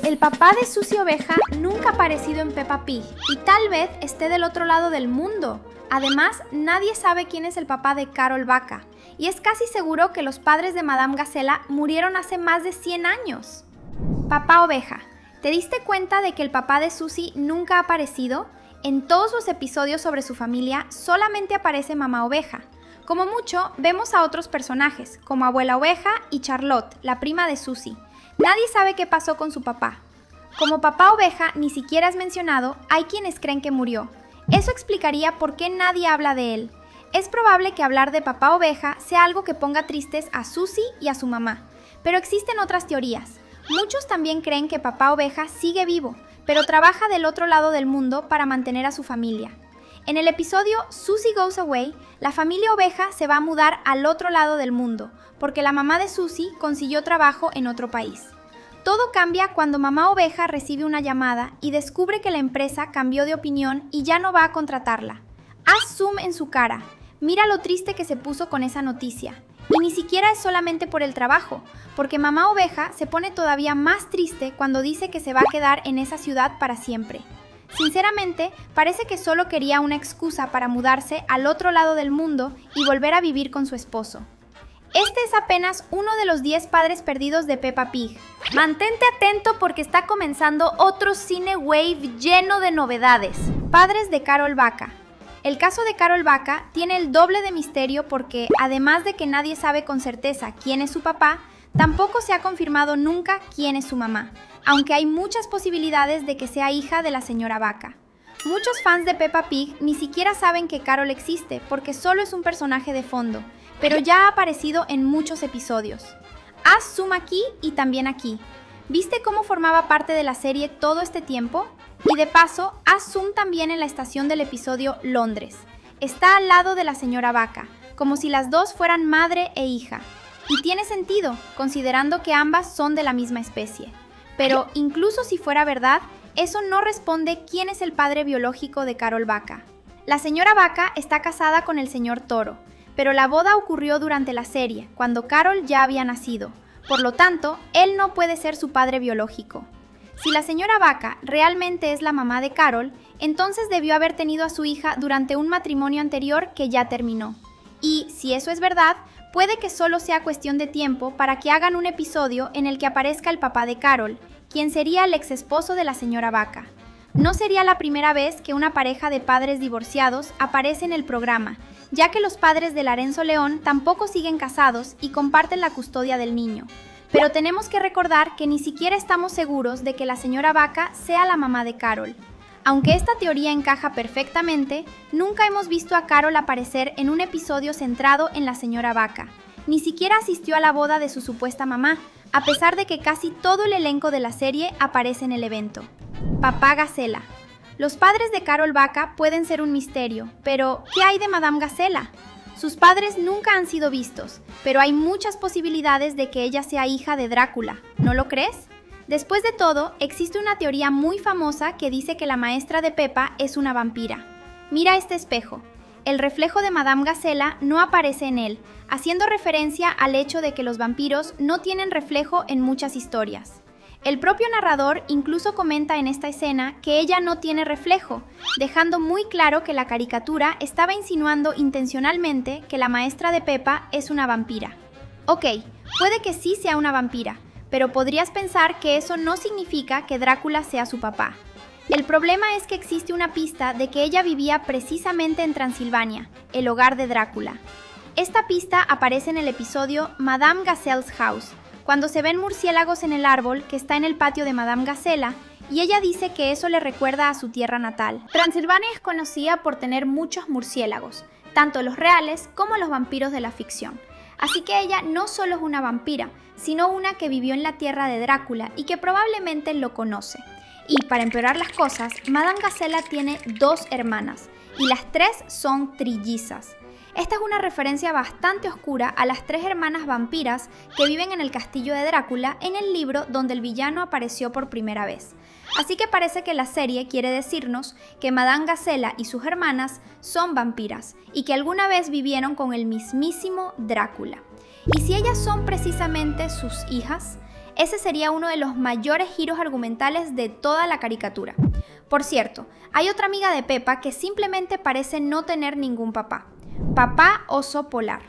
El papá de Susie Oveja nunca ha aparecido en Peppa Pig y tal vez esté del otro lado del mundo. Además, nadie sabe quién es el papá de Carol Vaca y es casi seguro que los padres de Madame Gacela murieron hace más de 100 años. Papá Oveja, ¿te diste cuenta de que el papá de Susie nunca ha aparecido? En todos los episodios sobre su familia solamente aparece Mamá Oveja. Como mucho, vemos a otros personajes, como Abuela Oveja y Charlotte, la prima de Susie. Nadie sabe qué pasó con su papá. Como Papá Oveja ni siquiera es mencionado, hay quienes creen que murió. Eso explicaría por qué nadie habla de él. Es probable que hablar de Papá Oveja sea algo que ponga tristes a Susie y a su mamá. Pero existen otras teorías. Muchos también creen que Papá Oveja sigue vivo, pero trabaja del otro lado del mundo para mantener a su familia. En el episodio Susie Goes Away, la familia Oveja se va a mudar al otro lado del mundo, porque la mamá de Susie consiguió trabajo en otro país. Todo cambia cuando Mamá Oveja recibe una llamada y descubre que la empresa cambió de opinión y ya no va a contratarla. Haz zoom en su cara. Mira lo triste que se puso con esa noticia. Y ni siquiera es solamente por el trabajo, porque Mamá Oveja se pone todavía más triste cuando dice que se va a quedar en esa ciudad para siempre. Sinceramente, parece que solo quería una excusa para mudarse al otro lado del mundo y volver a vivir con su esposo. Este es apenas uno de los 10 padres perdidos de Peppa Pig. Mantente atento porque está comenzando otro Cine Wave lleno de novedades. Padres de Carol Vaca. El caso de Carol Vaca tiene el doble de misterio porque, además de que nadie sabe con certeza quién es su papá, tampoco se ha confirmado nunca quién es su mamá, aunque hay muchas posibilidades de que sea hija de la señora Vaca. Muchos fans de Peppa Pig ni siquiera saben que Carol existe porque solo es un personaje de fondo, pero ya ha aparecido en muchos episodios. Haz zoom aquí y también aquí. ¿Viste cómo formaba parte de la serie todo este tiempo? Y de paso, haz zoom también en la estación del episodio Londres. Está al lado de la señora Vaca, como si las dos fueran madre e hija. Y tiene sentido, considerando que ambas son de la misma especie. Pero incluso si fuera verdad, eso no responde quién es el padre biológico de Carol Vaca. La señora Vaca está casada con el señor Toro, pero la boda ocurrió durante la serie, cuando Carol ya había nacido. Por lo tanto, él no puede ser su padre biológico. Si la señora Vaca realmente es la mamá de Carol, entonces debió haber tenido a su hija durante un matrimonio anterior que ya terminó. Y, si eso es verdad, puede que solo sea cuestión de tiempo para que hagan un episodio en el que aparezca el papá de Carol, quien sería el ex esposo de la señora Vaca. No sería la primera vez que una pareja de padres divorciados aparece en el programa, ya que los padres de Larenzo León tampoco siguen casados y comparten la custodia del niño. Pero tenemos que recordar que ni siquiera estamos seguros de que la señora Vaca sea la mamá de Carol. Aunque esta teoría encaja perfectamente, nunca hemos visto a Carol aparecer en un episodio centrado en la señora Vaca. Ni siquiera asistió a la boda de su supuesta mamá, a pesar de que casi todo el elenco de la serie aparece en el evento. Papá Gacela. Los padres de Carol Vaca pueden ser un misterio, pero ¿qué hay de Madame Gacela? Sus padres nunca han sido vistos, pero hay muchas posibilidades de que ella sea hija de Drácula, ¿no lo crees? Después de todo, existe una teoría muy famosa que dice que la maestra de Peppa es una vampira. Mira este espejo. El reflejo de Madame Gacela no aparece en él, haciendo referencia al hecho de que los vampiros no tienen reflejo en muchas historias. El propio narrador incluso comenta en esta escena que ella no tiene reflejo, dejando muy claro que la caricatura estaba insinuando intencionalmente que la maestra de Peppa es una vampira. Ok, puede que sí sea una vampira, pero podrías pensar que eso no significa que Drácula sea su papá. El problema es que existe una pista de que ella vivía precisamente en Transilvania, el hogar de Drácula. Esta pista aparece en el episodio Madame Gazelle's House, cuando se ven murciélagos en el árbol que está en el patio de Madame Gacela, y ella dice que eso le recuerda a su tierra natal. Transilvania es conocida por tener muchos murciélagos, tanto los reales como los vampiros de la ficción. Así que ella no solo es una vampira, sino una que vivió en la tierra de Drácula y que probablemente lo conoce. Y para empeorar las cosas, Madame Gacela tiene 2 hermanas, y las 3 son trillizas. Esta es una referencia bastante oscura a las 3 hermanas vampiras que viven en el castillo de Drácula en el libro donde el villano apareció por primera vez. Así que parece que la serie quiere decirnos que Madame Gacela y sus hermanas son vampiras y que alguna vez vivieron con el mismísimo Drácula. Y si ellas son precisamente sus hijas, ese sería uno de los mayores giros argumentales de toda la caricatura. Por cierto, hay otra amiga de Peppa que simplemente parece no tener ningún papá. Papá oso polar.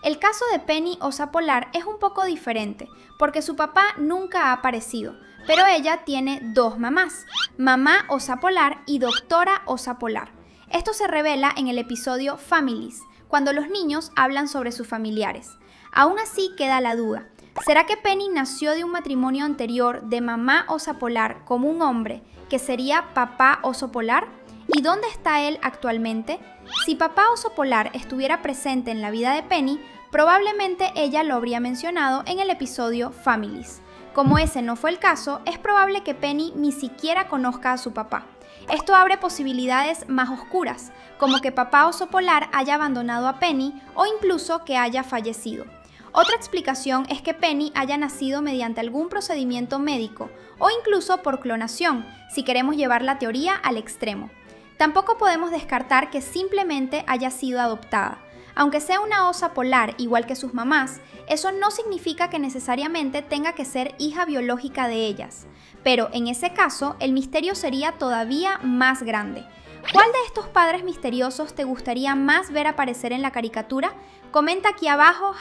El caso de Penny osa polar es un poco diferente, porque su papá nunca ha aparecido, pero ella tiene dos mamás, mamá osa polar y doctora osa polar. Esto se revela en el episodio Families, cuando los niños hablan sobre sus familiares. Aún así queda la duda. ¿Será que Penny nació de un matrimonio anterior de mamá osa polar como un hombre, que sería papá oso polar? ¿Y dónde está él actualmente? Si papá oso polar estuviera presente en la vida de Penny, probablemente ella lo habría mencionado en el episodio Families. Como ese no fue el caso, es probable que Penny ni siquiera conozca a su papá. Esto abre posibilidades más oscuras, como que papá oso polar haya abandonado a Penny o incluso que haya fallecido. Otra explicación es que Penny haya nacido mediante algún procedimiento médico o incluso por clonación, si queremos llevar la teoría al extremo. Tampoco podemos descartar que simplemente haya sido adoptada. Aunque sea una osa polar igual que sus mamás, eso no significa que necesariamente tenga que ser hija biológica de ellas. Pero en ese caso, el misterio sería todavía más grande. ¿Cuál de estos padres misteriosos te gustaría más ver aparecer en la caricatura? Comenta aquí abajo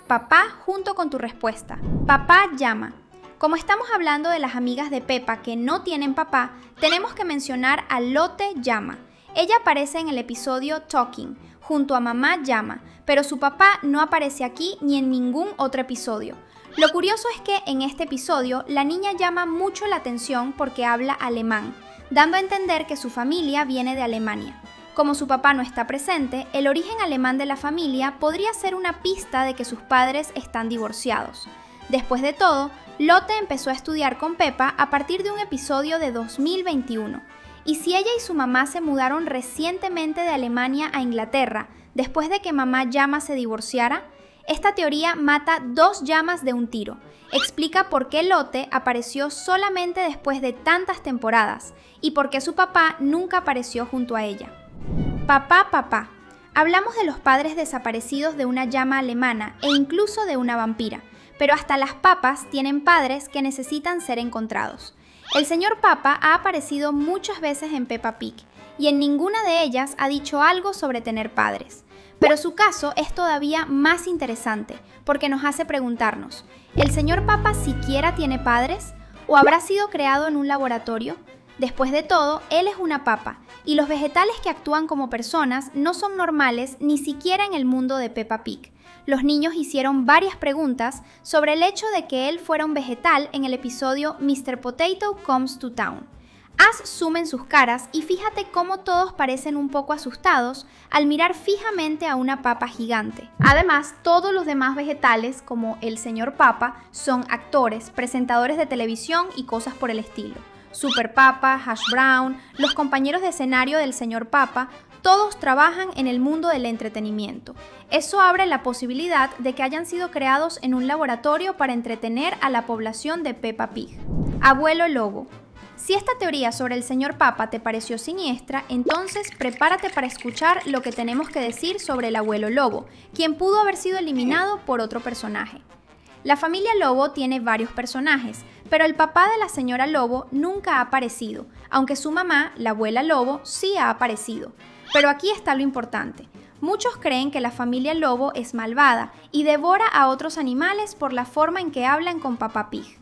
#papá junto con tu respuesta. Papá llama. Como estamos hablando de las amigas de Peppa que no tienen papá, tenemos que mencionar a Lotte Llama. Ella aparece en el episodio Talking, junto a mamá Llama, pero su papá no aparece aquí ni en ningún otro episodio. Lo curioso es que en este episodio la niña llama mucho la atención porque habla alemán, dando a entender que su familia viene de Alemania. Como su papá no está presente, el origen alemán de la familia podría ser una pista de que sus padres están divorciados. Después de todo, Lotte empezó a estudiar con Peppa a partir de un episodio de 2021. Y si ella y su mamá se mudaron recientemente de Alemania a Inglaterra, después de que mamá Llama se divorciara, esta teoría mata dos llamas de un tiro. Explica por qué Lotte apareció solamente después de tantas temporadas y por qué su papá nunca apareció junto a ella. Papá. Hablamos de los padres desaparecidos de una llama alemana e incluso de una vampira, pero hasta las papas tienen padres que necesitan ser encontrados. El señor Papa ha aparecido muchas veces en Peppa Pig y en ninguna de ellas ha dicho algo sobre tener padres. Pero su caso es todavía más interesante porque nos hace preguntarnos, ¿el señor Papa siquiera tiene padres? ¿O habrá sido creado en un laboratorio? Después de todo, él es una papa y los vegetales que actúan como personas no son normales ni siquiera en el mundo de Peppa Pig. Los niños hicieron varias preguntas sobre el hecho de que él fuera un vegetal en el episodio Mr. Potato Comes to Town. Haz zoom en sus caras y fíjate cómo todos parecen un poco asustados al mirar fijamente a una papa gigante. Además, todos los demás vegetales, como el señor Papa, son actores, presentadores de televisión y cosas por el estilo. Super Papa, Hash Brown, los compañeros de escenario del señor Papa, todos trabajan en el mundo del entretenimiento. Eso abre la posibilidad de que hayan sido creados en un laboratorio para entretener a la población de Peppa Pig. Abuelo Lobo. Si esta teoría sobre el señor Papa te pareció siniestra, entonces prepárate para escuchar lo que tenemos que decir sobre el abuelo Lobo, quien pudo haber sido eliminado por otro personaje. La familia Lobo tiene varios personajes, pero el papá de la señora Lobo nunca ha aparecido, aunque su mamá, la abuela Lobo, sí ha aparecido. Pero aquí está lo importante. Muchos creen que la familia Lobo es malvada y devora a otros animales por la forma en que hablan con Peppa Pig.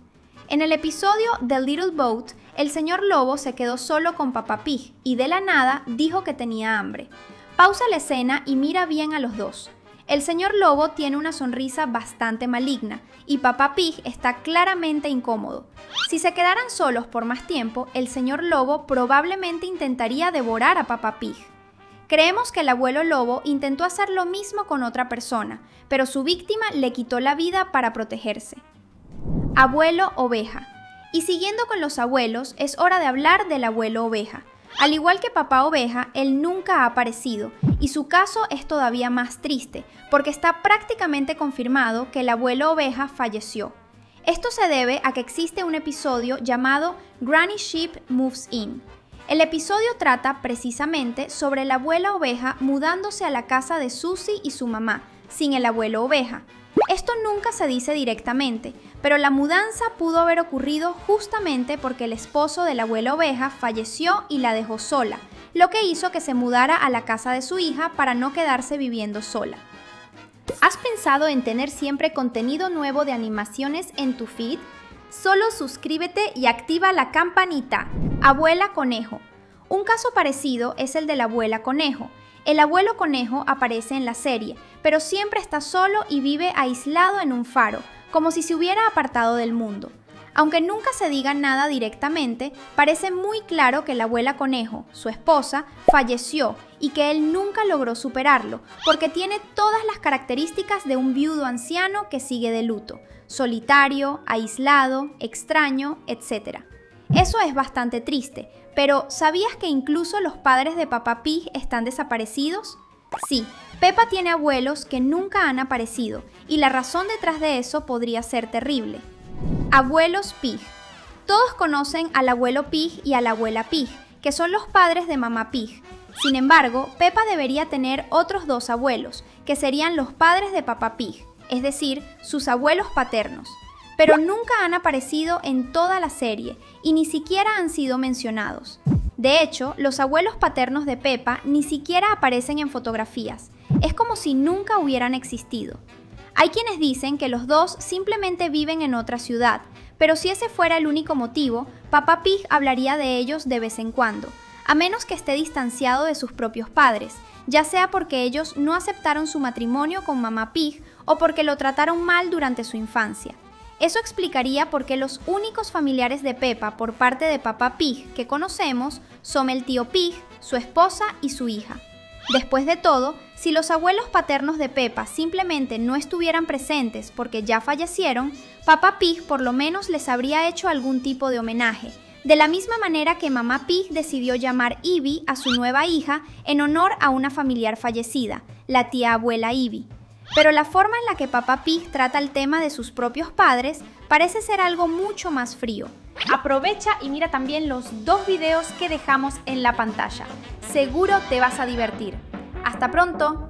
En el episodio The Little Boat, el señor Lobo se quedó solo con Peppa Pig y de la nada dijo que tenía hambre. Pausa la escena y mira bien a los dos. El señor Lobo tiene una sonrisa bastante maligna y Peppa Pig está claramente incómodo. Si se quedaran solos por más tiempo, el señor Lobo probablemente intentaría devorar a Peppa Pig. Creemos que el abuelo Lobo intentó hacer lo mismo con otra persona, pero su víctima le quitó la vida para protegerse. Abuelo Oveja. Y siguiendo con los abuelos, es hora de hablar del abuelo Oveja. Al igual que Papá Oveja, él nunca ha aparecido, y su caso es todavía más triste, porque está prácticamente confirmado que el abuelo Oveja falleció. Esto se debe a que existe un episodio llamado Granny Sheep Moves In. El episodio trata precisamente sobre la abuela oveja mudándose a la casa de Susie y su mamá, sin el abuelo oveja. Esto nunca se dice directamente, pero la mudanza pudo haber ocurrido justamente porque el esposo de la abuela oveja falleció y la dejó sola, lo que hizo que se mudara a la casa de su hija para no quedarse viviendo sola. ¿Has pensado en tener siempre contenido nuevo de animaciones en tu feed? Solo suscríbete y activa la campanita. Abuela Conejo. Un caso parecido es el de la abuela Conejo. El abuelo conejo aparece en la serie, pero siempre está solo y vive aislado en un faro, como si se hubiera apartado del mundo. Aunque nunca se diga nada directamente, parece muy claro que la abuela conejo, su esposa, falleció y que él nunca logró superarlo, porque tiene todas las características de un viudo anciano que sigue de luto, solitario, aislado, extraño, etc. Eso es bastante triste, pero ¿sabías que incluso los padres de Peppa Pig están desaparecidos? Sí, Peppa tiene abuelos que nunca han aparecido, y la razón detrás de eso podría ser terrible. Abuelos Pig. Todos conocen al abuelo Pig y a la abuela Pig, que son los padres de Mamá Pig. Sin embargo, Peppa debería tener otros dos abuelos, que serían los padres de Peppa Pig, es decir, sus abuelos paternos. Pero nunca han aparecido en toda la serie y ni siquiera han sido mencionados. De hecho, los abuelos paternos de Peppa ni siquiera aparecen en fotografías. Es como si nunca hubieran existido. Hay quienes dicen que los dos simplemente viven en otra ciudad, pero si ese fuera el único motivo, Peppa Pig hablaría de ellos de vez en cuando, a menos que esté distanciado de sus propios padres, ya sea porque ellos no aceptaron su matrimonio con Mamá Pig o porque lo trataron mal durante su infancia. Eso explicaría por qué los únicos familiares de Peppa por parte de Peppa Pig que conocemos son el tío Pig, su esposa y su hija. Después de todo, si los abuelos paternos de Peppa simplemente no estuvieran presentes porque ya fallecieron, Peppa Pig por lo menos les habría hecho algún tipo de homenaje, de la misma manera que Mamá Pig decidió llamar Ivy a su nueva hija en honor a una familiar fallecida, la tía abuela Ivy. Pero la forma en la que Peppa Pig trata el tema de sus propios padres parece ser algo mucho más frío. Aprovecha y mira también los 2 videos que dejamos en la pantalla. Seguro te vas a divertir. ¡Hasta pronto!